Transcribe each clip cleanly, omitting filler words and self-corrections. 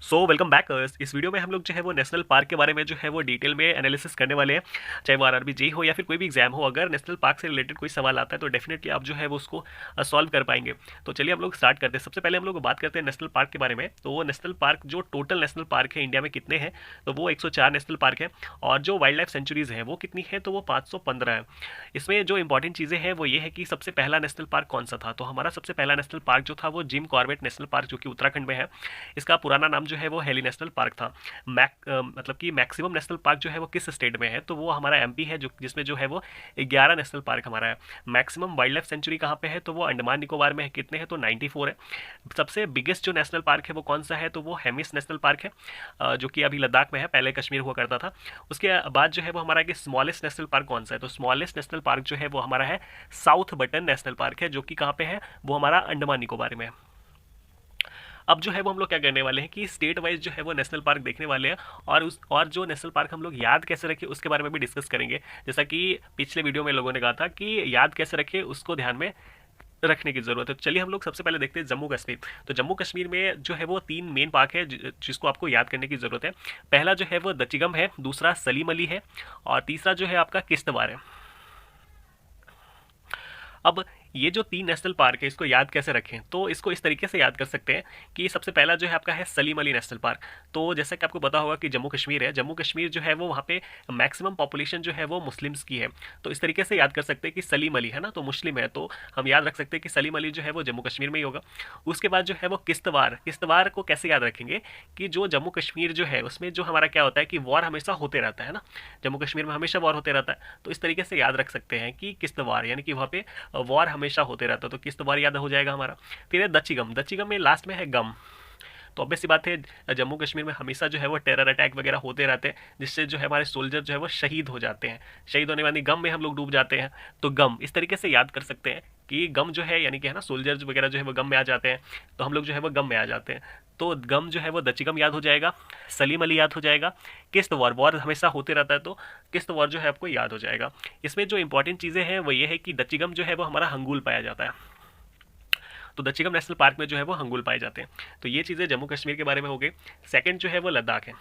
Welcome back. इस video में हम लोग जो है वो नेशनल पार्क के बारे में जो है वो डिटेल में एनालिसिस करने वाले हैं। चाहे वो आरआरबी जेई हो या फिर कोई भी एग्जाम हो, अगर नेशनल पार्क से रिलेटेड कोई सवाल आता है तो डेफिनेटली आप जो है वो उसको सॉल्व कर पाएंगे। तो चलिए हम लोग स्टार्ट करते हैं। सबसे पहले हम लोग बात करते हैं नेशनल पार्क के बारे में। तो वो नेशनल पार्क जो टोटल नेशनल पार्क है इंडिया में कितने हैं, तो वो 104 नेशनल पार्क है। और जो वाइल्ड लाइफ सेंचुरीज हैं वो कितनी है, तो वो 515 है। इसमें जो इंपॉर्टेंट चीज़ें हैं वो ये है कि सबसे पहला नेशनल पार्क कौन सा था। तो हमारा सबसे पहला नेशनल पार्क जो था वो जिम कॉर्बेट नेशनल पार्क, जो कि उत्तराखंड में है। इसका पुराना नाम जो है वो हेली नेशनल पार्क था। मतलब कि मैक्सिमम नेशनल पार्क जो है वो किस स्टेट में है, तो वो हमारा एमपी है, जो जिसमें जो है वो 11 नेशनल पार्क हमारा है। मैक्सिमम वाइल्ड लाइफ सेंचुरी कहाँ पे है, तो वो अंडमान निकोबार में है। कितने हैं, तो 94 है। सबसे बिगेस्ट जो नेशनल पार्क है वो कौन सा है, तो वो हेमिस नेशनल पार्क है, जो कि अभी लद्दाख में है, पहले कश्मीर हुआ करता था। उसके बाद जो है वो हमारा स्मॉलेस्ट नेशनल पार्क कौन सा है, तो स्मॉलेस्ट नेशनल पार्क जो है वो हमारा है साउथ बटन नेशनल पार्क है, जो कि कहाँ पे है, वो हमारा अंडमान निकोबार में है। अब जो है वो हम लोग क्या करने वाले हैं कि स्टेट वाइज जो है वो नेशनल पार्क देखने वाले हैं, और जो नेशनल पार्क हम लोग याद कैसे रखें उसके बारे में भी डिस्कस करेंगे। जैसा कि पिछले वीडियो में लोगों ने कहा था कि याद कैसे रखें, उसको ध्यान में रखने की जरूरत है। तो चलिए हम लोग सबसे पहले देखते हैं जम्मू कश्मीर। तो जम्मू कश्मीर में जो है वो 3 मेन पार्क है जिसको आपको याद करने की जरूरत है। पहला जो है वो दचिगम है, दूसरा सलीम अली है, और तीसरा जो है आपका किश्तवाड़ है। अब ये जो 3 नेशनल पार्क है इसको याद कैसे रखें, तो इसको इस तरीके से याद कर सकते हैं कि सबसे पहला जो है आपका है सलीम अली नेशनल पार्क। तो जैसा कि आपको पता होगा कि जम्मू कश्मीर है, जम्मू कश्मीर जो है वो वहाँ पे मैक्सिमम पॉपुलेशन जो है वो मुस्लिम्स की है। तो इस तरीके से याद कर सकते हैं कि सलीम अली है ना, तो मुस्लिम है, तो हम याद रख सकते हैं कि सलीम अली जो है वो जम्मू कश्मीर में ही होगा। उसके बाद जो है वो किश्तवाड़, किश्तवाड़ को कैसे याद रखेंगे कि जो जम्मू कश्मीर जो है उसमें जो हमारा क्या होता है कि वॉर हमेशा होते रहता है ना, जम्मू कश्मीर में हमेशा वॉर होते रहता है। तो इस तरीके से याद रख सकते हैं कि किश्तवाड़ यानी कि वहाँ पे वॉर हमेशा होते रहता है, तो किश्तवाड़ याद हो जाएगा हमारा। फिर है दचिगम, दचिगम में लास्ट में है गम। तो ऑब्वियस सी बात है जम्मू कश्मीर में हमेशा जो है वो टेरर अटैक वगैरह होते रहते हैं, जिससे जो है हमारे सोल्जर जो है वो शहीद हो जाते हैं। शहीद होने वाली गम में हम लोग डूब जाते हैं, तो गम इस तरीके से याद कर सकते हैं कि गम जो है यानी कि है ना सोल्जर्स वगैरह जो है वो गम में आ जाते हैं, तो हम लोग जो है वो गम में आ जाते हैं। तो गम जो है वो दचिगम याद हो जाएगा, सलीम अली याद हो जाएगा, किश्त वॉर, वॉर हमेशा होते रहता है, तो किश्त वॉर जो है आपको याद हो जाएगा। इसमें जो इंपॉर्टेंट चीज़ें हैं वो ये है कि दचिगम जो है वो हमारा हंगूल पाया जाता है, तो दचिगम नेशनल पार्क में जो है वो हंगुल पाए जाते हैं। तो ये चीज़ें जम्मू कश्मीर के बारे में हो गई। सेकंड जो है वो लद्दाख है।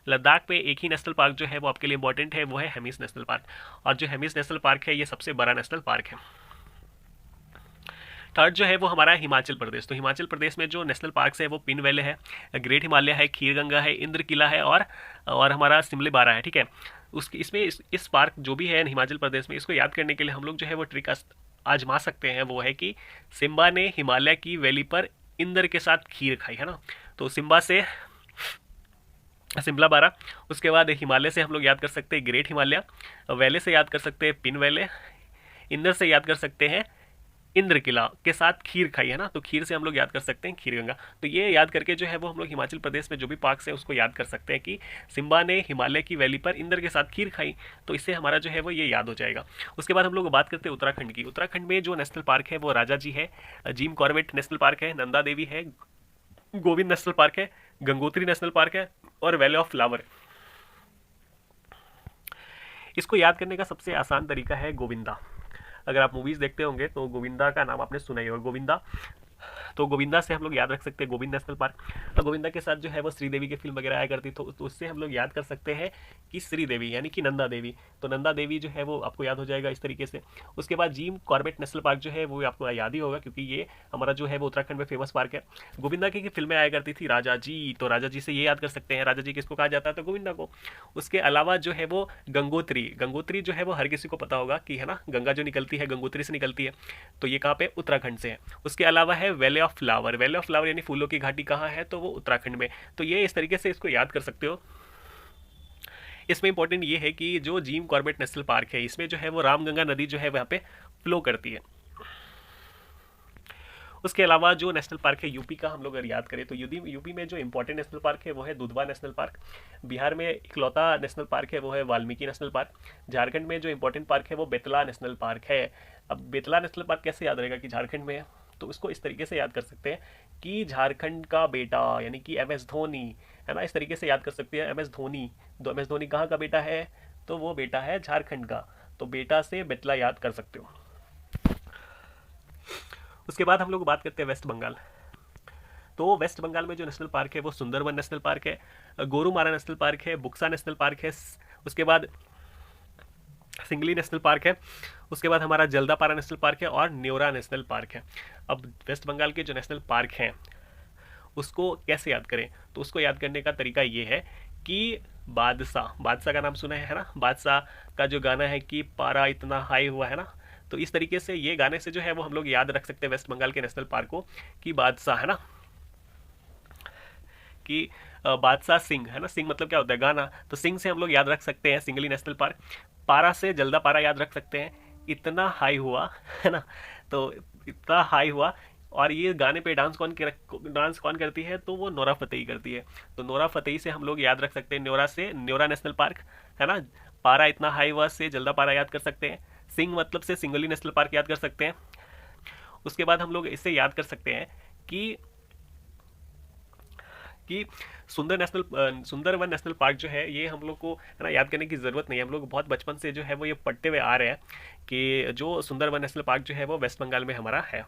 लद्दाख में एक ही नेशनल पार्क जो है वो आपके लिए इंपॉर्टेंट है, वो है हेमिस नेशनल पार्क। और जो हेमिस नेशनल पार्क है ये सबसे बड़ा नेशनल पार्क है। थर्ड जो है वो हमारा हिमाचल प्रदेश। तो हिमाचल प्रदेश में जो नेशनल पार्क है वो पिन वैले है, ग्रेट हिमालय है, खीर गंगा है, इंद्र किला है, और हमारा सिमले बारा है। ठीक है, उसके इसमें इस पार्क जो भी है हिमाचल प्रदेश में, इसको याद करने के लिए हम लोग जो है वो ट्रिक आजमा सकते हैं। वो है कि सिम्बा ने हिमालय की वैली पर इंद्र के साथ खीर खाई, है ना। तो सिम्बा से सिमला बारा, उसके बाद हिमालय से हम लोग याद कर सकते हैं ग्रेट हिमालय, वैले से याद कर सकते हैं पिन वैले, इंद्र से याद कर सकते हैं इंद्र किला के साथ खीर खाई, है ना। तो खीर से हम लोग याद कर सकते हैं खीर गंगा। तो ये याद करके जो है वो हम लोग हिमाचल प्रदेश में जो भी पार्क है उसको याद कर सकते हैं कि सिम्बा ने हिमालय की वैली पर इंद्र के साथ खीर खाई, तो इससे हमारा जो है वो ये याद हो जाएगा। उसके बाद हम लोग बात करते हैं उत्तराखंड की। उत्तराखंड में जो नेशनल पार्क है वो राजा जी है, जिम कॉर्बेट नेशनल पार्क है, नंदा देवी है, गोविंद नेशनल पार्क है, गंगोत्री नेशनल पार्क है, और वैली ऑफ फ्लावर। इसको याद करने का सबसे आसान तरीका है गोविंदा। अगर आप मूवीज देखते होंगे तो गोविंदा का नाम आपने सुना ही होगा, गोविंदा। तो गोविंदा से हम लोग याद रख सकते हैं गोविंद नेशनल पार्क। और गोविंदा के साथ जो है वो श्रीदेवी की फिल्म वगैरह आया करती, तो उससे हम लोग याद कर सकते हैं कि श्रीदेवी यानी कि नंदा देवी। तो नंदा देवी जो है वो आपको याद हो जाएगा इस तरीके से। उसके बाद जिम कॉर्बेट नेशनल पार्क जो है वो आपको याद ही होगा, क्योंकि ये हमारा जो है वो उत्तराखंड में फेमस पार्क है। गोविंदा की फिल्में आया करती थी राजा जी, तो राजा जी से ये याद कर सकते हैं, राजा जी किसको कहा जाता है, तो गोविंदा को। उसके अलावा जो है वो गंगोत्री, गंगोत्री जो है वो हर किसी को पता होगा कि है ना, गंगा जो निकलती है गंगोत्री से निकलती है, तो ये कहाँ पे, उत्तराखंड से है। उसके अलावा है valley of flower, valley of flower यानी फूलों की घाटी कहाँ है, तो वो उत्तराखंड में। तो ये इस तरीके से इसको याद कर सकते हो। इसमें इंपॉर्टेंट ये है कि जो जिम कॉर्बेट नेशनल पार्क है इसमें जो है वो रामगंगा नदी जो है वहाँ पे फ्लो करती है। उसके अलावा जो नेशनल पार्क है यूपी का हम लोग अगर याद करें तो यूपी में जो इंपॉर्टेंट नेशनल पार्क है वो है दुधवा नेशनल पार्क। बिहार में इकलौता नेशनल पार्क है वो है वाल्मीकि नेशनल पार्क। झारखंड में जो इंपॉर्टेंट पार्क है वो बेतला नेशनल पार्क है। अब बेतला नेशनल पार्क कैसे याद रहेगा कि झारखंड में है, तो इसको इस तरीके से याद कर सकते हैं कि झारखंड का बेटा यानी कि एम एस धोनी, है ना, इस तरीके से याद कर सकते हैं एम एस धोनी। तो एम एस धोनी कहाँ का बेटा है, तो वो बेटा है झारखंड का, तो बेटा से बेतला याद कर सकते हो। उसके बाद हम लोग बात करते हैं वेस्ट बंगाल। तो वेस्ट बंगाल में जो नेशनल पार्क है वो सुंदरबन नेशनल पार्क है, गोरुमारा नेशनल पार्क है, बुक्सा नेशनल पार्क है, उसके बाद सिंगली नेशनल पार्क है, उसके बाद हमारा जल्दापारा नेशनल पार्क है और न्योरा नेशनल पार्क है। अब वेस्ट बंगाल के जो नेशनल पार्क हैं उसको कैसे याद करें, तो उसको याद करने का तरीका ये है कि बादशाह, बादशाह का नाम सुना है ना, बादशाह का जो गाना है कि पारा इतना हाई हुआ है ना, तो इस तरीके से ये गाने से जो है वो हम लोग याद रख सकते हैं वेस्ट बंगाल के नेशनल पार्क को कि बादशाह है ना, कि बादशाह सिंह है ना, सिंह मतलब क्या होता है गाना, तो सिंह से हम लोग याद रख सकते हैं सिंगली नेशनल पार्क। पारा से जल्दा पारा याद रख सकते हैं, इतना हाई हुआ है ना, तो इतना हाई हुआ। और ये गाने पे डांस कौन करती है, तो वो नोरा फतेही करती है। तो नोरा फतेही से हम लोग याद रख सकते हैं न्योरा से, न्योरा नेशनल पार्क है ना। पारा इतना हाई हुआ से जल्दा पारा याद कर सकते हैं, सिंह मतलब से सिंगली नेशनल पार्क याद कर सकते हैं। उसके बाद हम लोग इससे याद कर सकते हैं कि कि सुंदरवन नेशनल पार्क जो है ये हम लोग को है ना याद करने की ज़रूरत नहीं है, हम लोग बहुत बचपन से जो है वो ये पढ़ते हुए आ रहे हैं कि जो सुंदरवन नेशनल पार्क जो है वो वेस्ट बंगाल में हमारा है।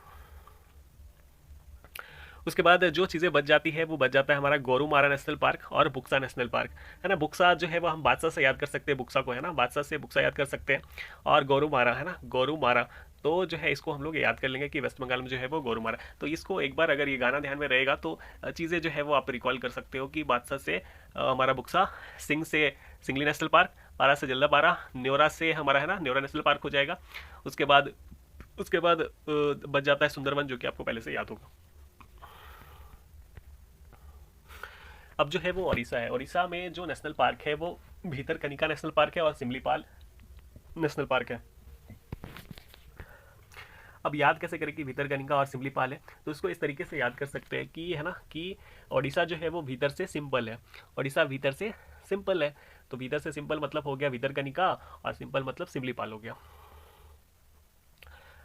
उसके बाद जो चीज़ें बच जाती है वो बच जाता है हमारा गोरुमारा नेशनल पार्क और बुक्सा नेशनल पार्क है ना। बुक्सा जो है वो हम बादशाह से याद कर सकते हैं, बुक्सा को है ना, बादशाह से बुक्सा याद कर सकते हैं। और गोरुमारा है ना, गोरुमारा तो जो है इसको हम लोग याद कर लेंगे कि वेस्ट बंगाल में जो है वो गोरुमारा। तो इसको एक बार अगर ये गाना ध्यान में रहेगा तो चीज़ें जो है वो आप रिकॉल कर सकते हो कि बादशाह से हमारा बुक्सा, सिंह से सिंगली नेशनल पार्क, पारा से जल्दापारा, न्योरा से हमारा है ना न्योरा नेशनल पार्क हो जाएगा। उसके बाद बच जाता है सुंदरवन जो कि आपको पहले से याद होगा। अब जो है वो उड़ीसा है, उड़ीसा में जो नेशनल पार्क है वो भीतरकनिका नेशनल पार्क है और सिमलीपाल नेशनल पार्क है। अब याद कैसे करें कि भीतरकनिका और सिमलीपाल है, तो इसको इस तरीके से याद कर सकते हैं कि है ना कि उड़ीसा जो है वो भीतर से सिंपल है, उड़ीसा भीतर से सिंपल है, तो भीतर से सिंपल मतलब हो गया भीतरकनिका और सिंपल मतलब सिमलीपाल हो गया।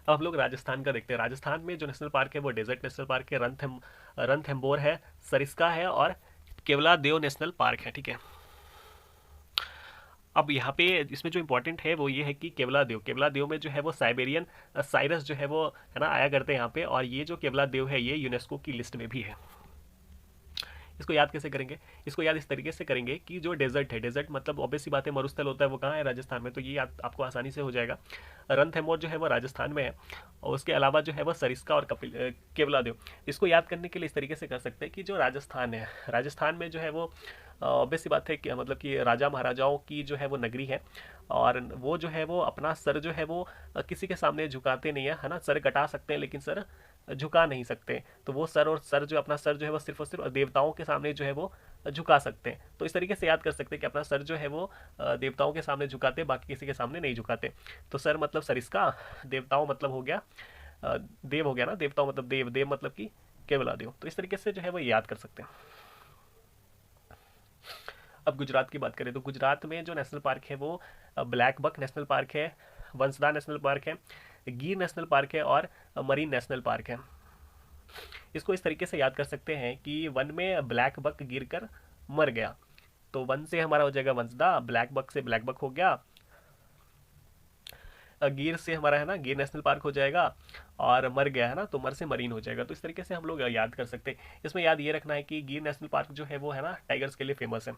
अब हम लोग राजस्थान का देखते हैं। राजस्थान में जो नेशनल पार्क है वो डेजर्ट नेशनल पार्क है, रणथंभौर है, सरिस्का है और केवलादेव नेशनल पार्क है। ठीक है, अब यहाँ पे इसमें जो इम्पोर्टेंट है वो ये है कि केवलादेव में जो है वो साइबेरियन साइरस जो है वो है ना आया करते हैं यहाँ पे, और ये जो केवलादेव है ये यूनेस्को की लिस्ट में भी है। इसको याद कैसे करेंगे, इसको याद इस तरीके से करेंगे कि जो डेजर्ट है, डेजर्ट मतलब ऑब्वियस सी बात है मरुस्थल होता है, वो कहाँ है, राजस्थान में, तो ये आपको आसानी से हो जाएगा। रणथंभौर जो है वो राजस्थान में है, और उसके अलावा जो है वो सरिस्का और केवलादेव। इसको याद करने के लिए इस तरीके से कर सकते हैं कि जो राजस्थान है, राजस्थान में जो है वो ऑब्वियस सी बात है कि मतलब कि राजा महाराजाओं की जो है वो नगरी है, और वो जो है वो अपना सर जो है वो किसी के सामने झुकाते नहीं है ना, सर कटा सकते हैं लेकिन सर झुका नहीं सकते। तो वो सर जो अपना सर जो है वो सिर्फ और सिर्फ देवताओं के सामने जो है वो झुका सकते हैं। तो इस तरीके से याद कर सकते हैं कि अपना सर जो है वो देवताओं के सामने झुकाते, बाकी किसी के सामने नहीं झुकाते। तो सर मतलब सरिस्का, देवताओं मतलब हो गया देव हो गया ना, देवताओं मतलब देव, देव मतलब कि केवलादेव। तो इस तरीके से जो है वो याद कर सकते हैं। अब गुजरात की बात करें तो गुजरात में जो नेशनल पार्क है वो ब्लैक बक नेशनल पार्क है, वंसदा नेशनल पार्क है, गिर नेशनल पार्क है और मरीन नेशनल पार्क है। इसको इस तरीके से याद कर सकते हैं कि वन में ब्लैक बक गिर कर मर गया, तो वन से हमारा हो जाएगा वंसदा, ब्लैक बक से ब्लैक बक हो गया, गिर से हमारा है ना गिर नेशनल पार्क हो जाएगा, और मर गया है ना तो मर से मरीन हो जाएगा। तो इस तरीके से हम लोग याद कर सकते हैं। इसमें याद ये रखना है कि गिर नेशनल पार्क जो है वो है ना टाइगर्स के लिए फेमस है।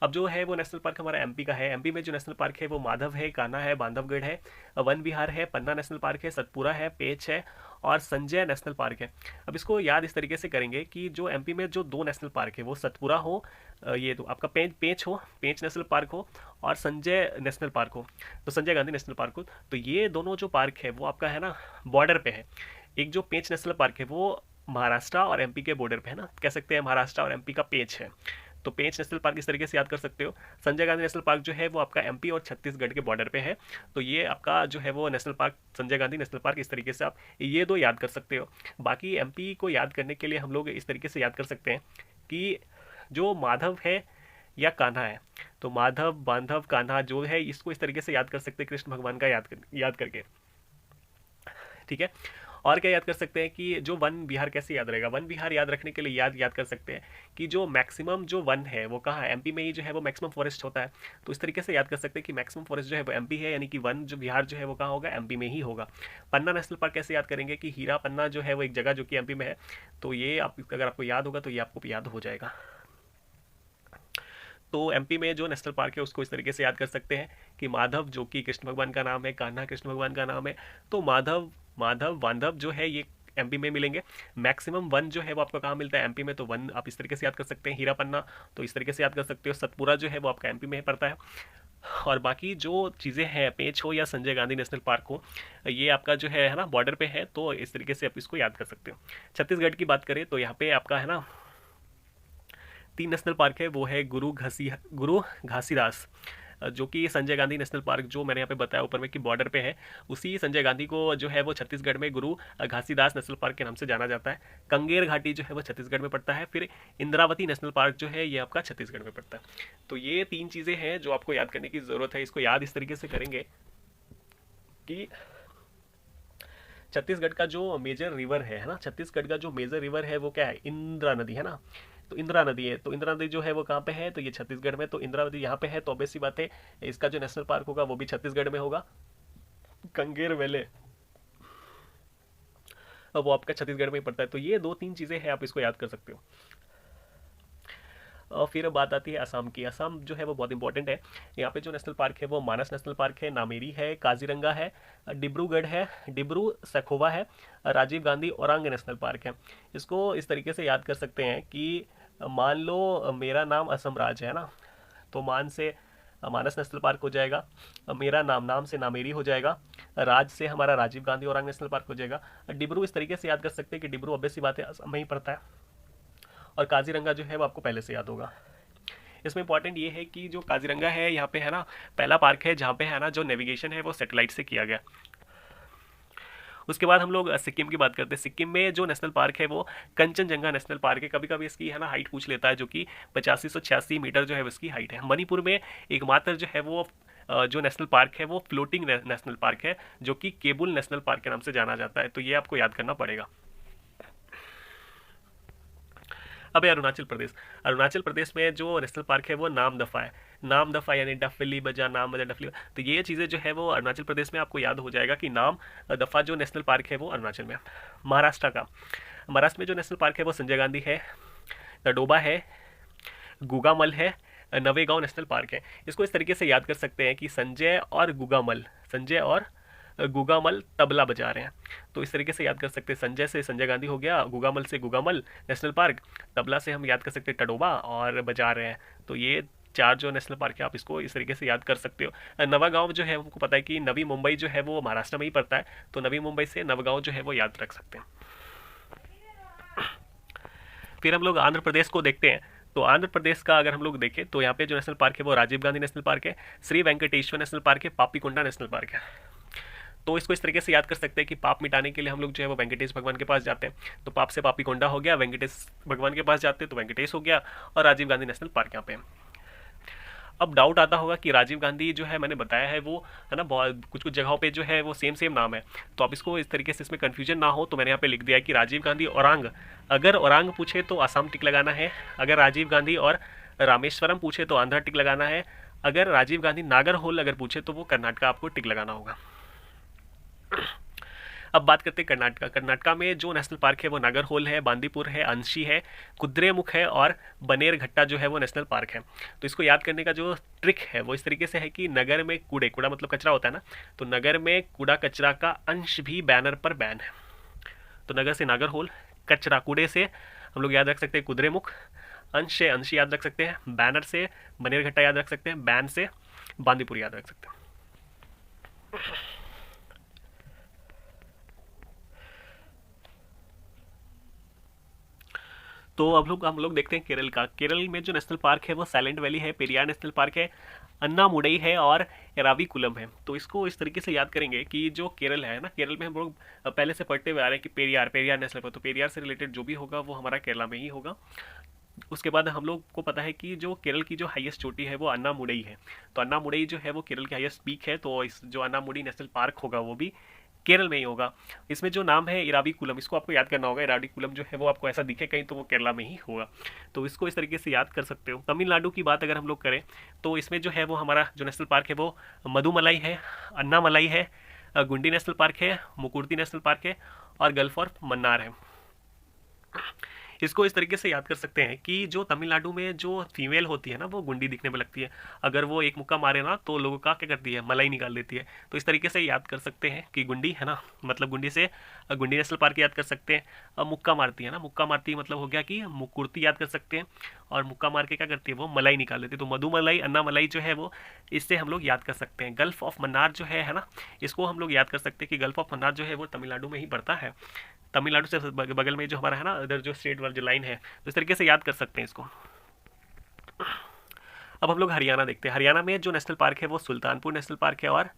अब जो है वो नेशनल पार्क हमारा एमपी का है। एमपी में जो नेशनल पार्क है वो माधव है, कान्हा है, बांधवगढ़ है, वन विहार है, पन्ना नेशनल पार्क है, सतपुरा है, पेंच है और संजय नेशनल पार्क है। अब इसको याद इस तरीके से करेंगे कि जो एमपी में जो दो नेशनल पार्क है वो सतपुरा हो, ये तो आपका पेंच हो, पेंच नेशनल पार्क हो, और संजय नेशनल पार्क हो, तो संजय गांधी नेशनल पार्क हो। तो ये दोनों जो पार्क है वो आपका है ना बॉर्डर पे है। एक जो पेंच नेशनल पार्क है वो महाराष्ट्र और एमपी के बॉर्डर पे है ना, कह सकते हैं महाराष्ट्र और एमपी का पेंच है, तो पेंच नेशनल पार्क इस तरीके से याद कर सकते हो। संजय गांधी नेशनल पार्क जो है वो आपका एमपी और छत्तीसगढ़ के बॉर्डर पे है, तो ये आपका जो है वो national park Sanjay Gandhi national park, इस तरीके से आप ये दो याद कर सकते हो। बाकी एमपी को याद करने के लिए हम लोग इस तरीके से याद कर सकते हैं कि जो माधव है या कान्हा है, तो माधव, बांधव, कान्हा जो है इसको इस तरीके से याद कर सकते हैं कृष्ण भगवान का याद करके, ठीक है। और क्या याद कर सकते हैं कि जो वन विहार कैसे याद रहेगा, वन विहार याद रखने के लिए याद कर सकते हैं कि जो मैक्सिमम जो वन है वो कहाँ है, एमपी में ही जो है वो मैक्सिमम फॉरेस्ट होता है। तो इस तरीके से याद कर सकते हैं कि मैक्सिमम फॉरेस्ट जो है वो एमपी है, यानी कि वन जो विहार जो है वो कहाँ होगा, एमपी में ही होगा। पन्ना नेशनल पार्क कैसे याद करेंगे कि हीरा पन्ना जो है वो एक जगह जो कि एमपी में है, तो ये आप अगर आपको याद होगा तो ये आपको याद हो जाएगा। तो एमपी में जो नेशनल पार्क है उसको इस तरीके से याद कर सकते हैं कि माधव जो कि कृष्ण भगवान का नाम है, कान्हा कृष्ण भगवान का नाम है, तो माधव बांधव जो है ये एमपी में मिलेंगे। मैक्सिमम वन जो है वो आपको कहाँ मिलता है, एमपी में, तो वन आप इस तरीके से याद कर सकते हैं। हीरा पन्ना तो इस तरीके से याद कर सकते हो। सतपुरा जो है वो आपका एमपी में पड़ता है। और बाकी जो चीज़ें हैं, पेंच हो या संजय गांधी नेशनल पार्क हो, ये आपका जो है ना बॉर्डर पे है, तो इस तरीके से आप इसको याद कर सकते हो। छत्तीसगढ़ की बात करें तो यहाँ पे आपका है ना 3 नेशनल पार्क है, वो है गुरु घासीदास, जो कि संजय गांधी नेशनल पार्क जो मैंने यहाँ पे बताया ऊपर में कि बॉर्डर पे है, उसी संजय गांधी को जो है वो छत्तीसगढ़ में गुरु घासीदास नेशनल पार्क के नाम से जाना जाता है। कंगेर घाटी जो है वो छत्तीसगढ़ में पड़ता है। फिर इंद्रावती नेशनल पार्क जो है ये आपका छत्तीसगढ़ में पड़ता है। तो ये 3 चीज़ें हैं जो आपको याद करने की ज़रूरत है। इसको याद इस तरीके से करेंगे कि छत्तीसगढ़ का जो मेजर रिवर है ना, छत्तीसगढ़ का जो मेजर रिवर है वो क्या है, इंदिरा नदी है ना। तो इंदिरा नदी है, तो इंदिरा नदी जो है वो कहाँ पे है, तो ये छत्तीसगढ़ में। तो इंदिरा नदी यहाँ पे है, तो ऑब्वियस सी बात है इसका जो नेशनल पार्क होगा वो भी छत्तीसगढ़ में होगा। कंगेर वेले वो आपका छत्तीसगढ़ में ही पड़ता है। तो ये 2-3 चीज़ें हैं, आप इसको याद कर सकते हो। और फिर बात आती है असम की। असम जो है वो बहुत इंपॉर्टेंट है। यहाँ पे जो नेशनल पार्क है वो मानस नेशनल पार्क है, नामेरी है, काजीरंगा है, डिब्रूगढ़ है, डिब्रू सखोवा है, राजीव गांधी औरांग नेशनल पार्क है। इसको इस तरीके से याद कर सकते हैं कि मान लो मेरा नाम असम राज है ना, तो मान से मानस नेशनल पार्क हो जाएगा, मेरा नाम से नामेरी हो जाएगा, राज से हमारा राजीव गांधी औरांग नेशनल पार्क हो जाएगा। डिब्रू इस तरीके से याद कर सकते हैं कि डिब्रू ऑब्वियस सी बात है असम में ही पड़ता है। और काजीरंगा जो है वो आपको पहले से याद होगा। इसमें इंपॉर्टेंट ये है कि जो काजीरंगा है यहाँ पे है ना पहला पार्क है जहाँ पे है ना जो नेविगेशन है वो सैटेलाइट से किया गया। उसके बाद हम लोग सिक्किम की बात करते हैं। सिक्किम में जो नेशनल पार्क है वो कंचनजंगा नेशनल पार्क है। कभी कभी इसकी है ना हाइट पूछ लेता है, जो कि 8586 मीटर जो है इसकी हाइट है। मणिपुर में एकमात्र जो है वो जो नेशनल पार्क है वो फ्लोटिंग नेशनल पार्क है, जो कि केबुल नेशनल पार्क के नाम से जाना जाता है। तो ये आपको याद करना पड़ेगा। अब है अरुणाचल प्रदेश में जो नेशनल पार्क है वो नामदफा है। नामदफा यानी डफली बजा, नाम बजा डफली। तो ये चीज़ें जो है वो अरुणाचल प्रदेश में आपको याद हो जाएगा कि नाम दफा जो नेशनल पार्क है वो अरुणाचल में। महाराष्ट्र में जो नेशनल पार्क है वो संजय गांधी है, तडोबा है, गुगामल है, नवेगांव नेशनल पार्क है। इसको इस तरीके से याद कर सकते हैं कि संजय और गुगामल तबला बजा रहे हैं। तो इस तरीके से याद कर सकते हैं, संजय से संजय गांधी हो गया, गुगामल से गुगामल नेशनल पार्क, तबला से हम याद कर सकते हैं टडोबा और बजा रहे हैं। तो ये 4 जो नेशनल पार्क है आप इसको इस तरीके से याद कर सकते हो। नवागांव जो है हमको पता है कि नवी मुंबई जो है वो महाराष्ट्र में ही पड़ता है, तो नवी मुंबई से नवगांव जो है वो याद रख सकते हैं। फिर हम लोग आंध्र प्रदेश को देखते हैं। तो आंध्र प्रदेश का अगर हम लोग देखें तो यहाँ पे जो नेशनल पार्क है वो राजीव गांधी नेशनल पार्क है, श्री वेंकटेश्वर नेशनल पार्क है, पापीकोंडा नेशनल पार्क है। तो इसको इस तरीके से याद कर सकते हैं कि पाप मिटाने के लिए हम लोग जो है वो वेंकटेश भगवान के पास जाते हैं। तो पाप से पापीकोंडा हो गया, वेंकटेश भगवान के पास जाते हैं तो वेंकटेश हो गया, और राजीव गांधी नेशनल पार्क यहाँ पे है। अब डाउट आता होगा कि राजीव गांधी जो है मैंने बताया है वो है ना बहुत कुछ जगहों पे जो है वो सेम नाम है। तो आप इसको इस तरीके से इसमें कन्फ्यूजन ना हो तो मैंने यहाँ पे लिख दिया है कि राजीव गांधी औरांग। अगर औरांग पूछे तो आसाम टिक लगाना है, अगर राजीव गांधी और रामेश्वरम पूछे तो आंध्र टिक लगाना है, अगर राजीव गांधी नागरहोल अगर पूछे तो वो कर्नाटक आपको टिक लगाना होगा। अब बात करते हैं कर्नाटका में जो नेशनल पार्क है वो नागरहोल है, बांदीपुर है, अंशी है, कुद्रेमुख है और बनेरघट्टा जो है वो नेशनल पार्क है। तो इसको याद करने का जो ट्रिक है वो इस तरीके से है कि नगर में कूड़ा मतलब कचरा होता है ना, तो नगर में कूड़ा कचरा का अंश भी बैनर पर बैन है। तो नगर से नागरहोल, कचरा कूड़े से हम लोग याद रख सकते हैं कुद्रेमुख, अंश से अंशी याद रख सकते हैं, बैनर से बनेरघट्टा याद रख सकते हैं, बैन से बांदीपुर याद रख सकते हैं। तो अब हम लोग देखते हैं केरल का। केरल में जो नेशनल पार्क है वो साइलेंट वैली है, पेरियार नेशनल पार्क है, अन्नामुडई है और एराविकुलम है। तो इसको इस तरीके से याद करेंगे कि जो केरल है ना, केरल में हम लोग पहले से पढ़ते हुए आ रहे हैं कि पेरियार नेशनल पार्क, तो पेरियार से रिलेटेड जो भी होगा वो हमारा केरला में ही होगा। उसके बाद हम लोग को पता है कि जो केरल की जो हाईएस्ट चोटी है वो अन्नामुडई है। तो अन्नामुडई जो है वो केरल की हाईएस्ट पीक है, तो इस जो अन्नामुडई नेशनल पार्क होगा वो भी केरल में ही होगा। इसमें जो नाम है इराविकुलम, इसको आपको याद करना होगा। इराविकुलम जो है वो आपको ऐसा दिखे कहीं तो वो केरला में ही होगा, तो इसको इस तरीके से याद कर सकते हो। तमिलनाडु की बात अगर हम लोग करें तो इसमें जो है वो हमारा जो नेशनल पार्क है वो मदुमलाई है, अन्नामलाई है, गुंडी नेशनल पार्क है, मुकुर्ती नेशनल पार्क है और गल्फ ऑफ मन्नार है। इसको इस तरीके से याद कर सकते हैं कि जो तमिलनाडु में जो फीमेल होती है ना वो गुंडी दिखने में लगती है, अगर वो एक मुक्का मारे ना तो लोगों का क्या करती है, मलाई निकाल देती है। तो इस तरीके से याद कर सकते हैं कि गुंडी है ना, मतलब गुंडी से गुंडी नेशनल पार्क याद कर सकते हैं। अब मुक्का मारती है ना, मुक्का मारती है मतलब हो गया कि मुकुर्ती याद कर सकते हैं, और मुक्का मार के क्या करती है वो मलाई निकाल देती है। तो मधुमलाई अन्नामलाई जो है वो इससे हम लोग याद कर सकते हैं। गल्फ ऑफ मन्नार जो है ना, इसको हम लोग याद कर सकते हैं कि गल्फ ऑफ मन्नार जो है वो तमिलनाडु में ही पड़ता है। तमिलनाडु से बगल में जो हमारा है ना इधर जो स्टेट वाला जो लाइन है, तो इस तरीके से याद कर सकते हैं इसको। अब हम लोग हरियाणा देखते हैं। हरियाणा में जो नेशनल पार्क है वो सुल्तानपुर नेशनल पार्क है और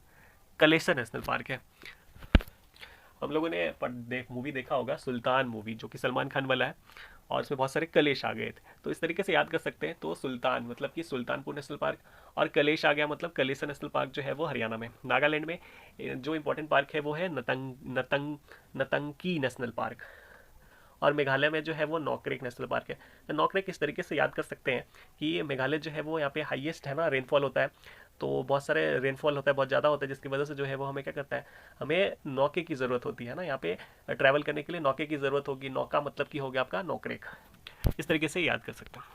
कलेसर नेशनल पार्क है। हम लोगों ने मूवी देखा होगा सुल्तान मूवी, जो कि सलमान खान वाला है, और उसमें बहुत सारे कलेश आ गए थे, तो इस तरीके से याद कर सकते हैं। तो सुल्तान मतलब कि सुल्तानपुर नेशनल पार्क, और कलेश आ गया मतलब कलेसर नेशनल पार्क जो है वो हरियाणा में। नागालैंड में जो इंपॉर्टेंट पार्क है वो है नतंकी नेशनल पार्क, और मेघालय में जो है वो नॉकरेक नेशनल पार्क है। तो नॉकरेक इस तरीके से याद कर सकते हैं कि मेघालय जो है वो यहाँ पे हाईएस्ट है ना रेनफॉल होता है, तो बहुत सारे रेनफॉल होता है, बहुत ज़्यादा होता है, जिसकी वजह से जो है वो हमें क्या करता है, हमें नौके की ज़रूरत होती है ना, यहाँ पे ट्रैवल करने के लिए नौके की ज़रूरत होगी। नौका मतलब कि हो गया आपका नॉकरेक, इस तरीके से याद कर सकते हैं।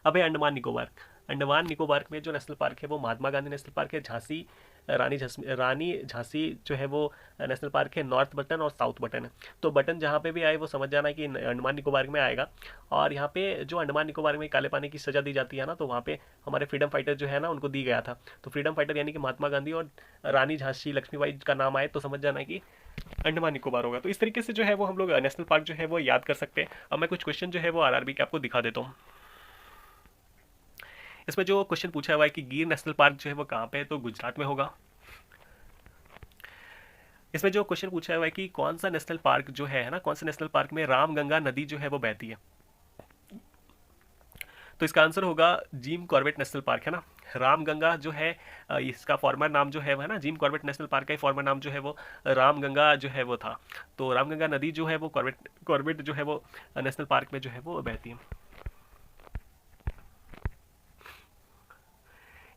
अब है अंडमान निकोबार। अंडमान निकोबार में जो नेशनल पार्क है वो महात्मा गांधी नेशनल पार्क है। झांसी रानी झांसी जो है वो नेशनल पार्क है। नॉर्थ बटन और साउथ बटन है, तो बटन जहाँ पे भी आए वो समझ जाना कि अंडमान निकोबार में आएगा। और यहाँ पे जो अंडमान निकोबार में काले पानी की सज़ा दी जाती है ना, तो वहाँ पे हमारे फ्रीडम फाइटर जो है ना उनको दी गया था। तो फ्रीडम फाइटर यानी कि महात्मा गांधी और रानी झांसी लक्ष्मीबाई का नाम आए तो समझ जाना कि अंडमान निकोबार होगा। तो इस तरीके से जो है वो हम लोग नेशनल पार्क जो है वो याद कर सकते हैं। अब मैं कुछ क्वेश्चन जो है वो आरआरबी के आपको दिखा देता हूँ। इसमें जो क्वेश्चन पूछा हुआ है कि गिर नेशनल पार्क जो है वो कहाँ पे है, तो गुजरात में होगा। इसमें जो क्वेश्चन पूछा हुआ है कि कौन सा नेशनल पार्क जो है ना, कौन सा नेशनल पार्क में रामगंगा नदी जो है वो बहती है, तो इसका आंसर होगा जिम कॉर्बेट नेशनल पार्क है ना। रामगंगा जो है इसका फॉर्मर नाम जो है वो है ना, जिम कॉर्बेट नेशनल पार्क का फॉर्मर नाम जो है वो रामगंगा जो है वो था। तो रामगंगा नदी जो है वो कॉर्बेट जो है वो नेशनल पार्क में जो है वो बहती है।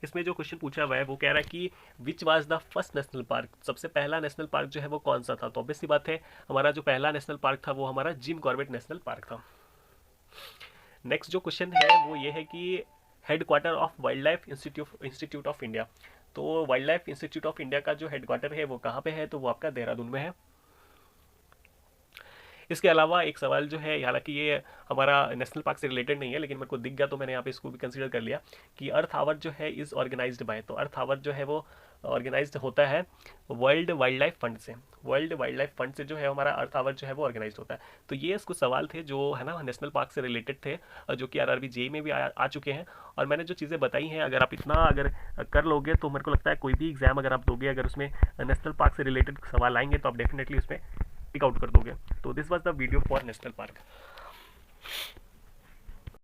इसमें जो क्वेश्चन पूछा हुआ है वो कह रहा है कि which was the first national park, सबसे पहला नेशनल पार्क जो है वो कौन सा था। तो ऑब्वियस सी बात है, हमारा जो पहला नेशनल पार्क था वो हमारा जिम कॉर्बेट नेशनल पार्क था। नेक्स्ट जो क्वेश्चन है वो ये है कि headquarter of wild life institute of India. तो wild life institute of India का जो हेडक्वार्टर है वो कहाँ पे है, तो वो आपका देहरादून में है। इसके अलावा एक सवाल जो है, हालांकि ये हमारा नेशनल पार्क से रिलेटेड नहीं है लेकिन मेरे को दिख गया तो मैंने यहाँ पे इसको भी कंसीडर कर लिया, कि अर्थ आवर जो है इज़ ऑर्गेनाइज्ड बाय। तो अर्थ आवर जो है वो ऑर्गेनाइज्ड होता है वर्ल्ड वाइल्ड लाइफ फंड से। वर्ल्ड वाइल्ड लाइफ फंड से जो है हमारा अर्थ आवर जो है वो ऑर्गेनाइज होता है। तो ये कुछ सवाल थे जो है ना नेशनल पार्क से रिलेटेड थे, जो कि आरआरबी जेईई में भी आ चुके हैं। और मैंने जो चीज़ें बताई हैं, अगर आप इतना अगर कर लोगे तो मेरे को लगता है कोई भी एग्जाम अगर आप दोगे, अगर उसमें नेशनल पार्क से रिलेटेड सवाल आएंगे तो आप डेफिनेटली उसमें टिक आउट कर दोगे। तो this was the video for national park.